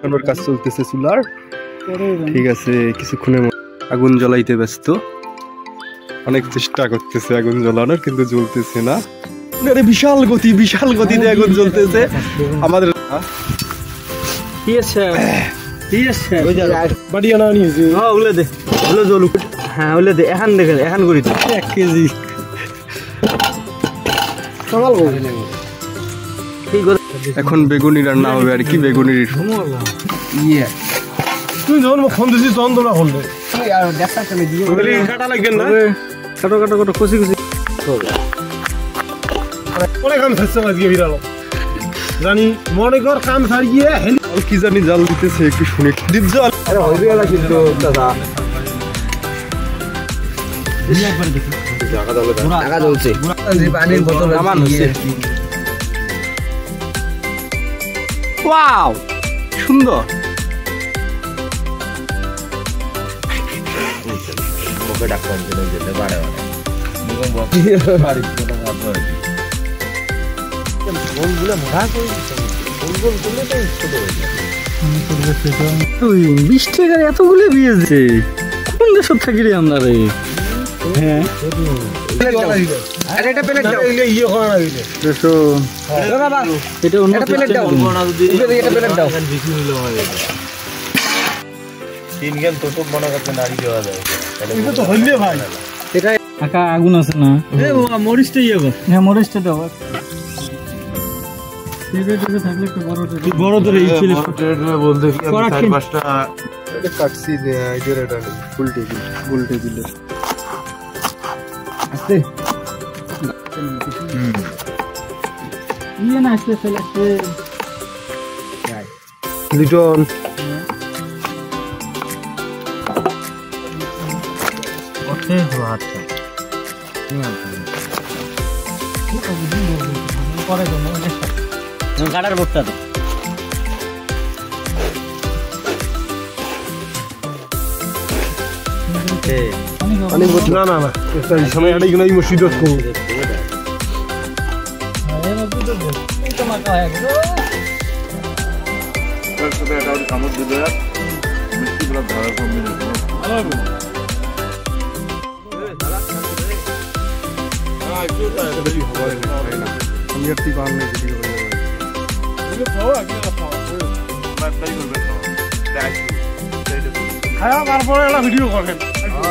আমার কাজ চলতেছে চুলার। ঠিক আছে, কিছুক্ষণের আগুন জ্বলাইতে ব্যস্ত, অনেক চেষ্টা করতেছে আগুন জ্বলানোর, কিন্তু জ্বলতেছে না। বিশাল গতিতে আগুন জ্বলতেছে আমাদের। এখন করি 1 কেজি এখন বেগুনি রান্না হবে আর কি। বেগুনির তুই যখন ফোন দিছিস তখন তোমরা ফোন দে কাটা লাগবেন না, কাটো কষি অনেক কাম থাকছে আজকে বিড়াল জানি মনে কর কাম ছাড়িয়ে কি জানি জাল দিতেছে একটু শুনে ডিপ জাল হইবে গেল কিন্তু দাদা টাকা জ্বলছে পানির বোতল নামান হচ্ছে। ওয়াও সুন্দর। মুখে ডাক্তার যেতে বাড়ে তুই 20 টাকা এতগুলো দিয়েছে, কোন দেশের থাকি রে আমরা রে? হ্যাঁ এটা প্লেট দাও, ইয়ে করা না দেখো বাবা, এটা অন্য প্লেট দাও, এটা প্লেট দাও। 3 গেল তো মনে করতে নাড়ি দেওয়া যায়, এটা তো হইলে ভাই। এটা কাকা আগুন আছে না? এ বাবা মরিচটা ইয়ে কর। হ্যাঁ মরিচটা দাও। এটা থাকলে একটু বড় ধরে এই ছিল বলতে কি আমি 4-5টা এটা কাটছি আইডিয়া এটা ফুল টেবিল আছে ইয়ে না আসলে ফেলাতে যাই লিটন ওতে হাতটা পরে গাড়ার বটটা তো না এই সময় এটাই কিনা এই মসজিদত কো তারপরে একটা ভিডিও করেন না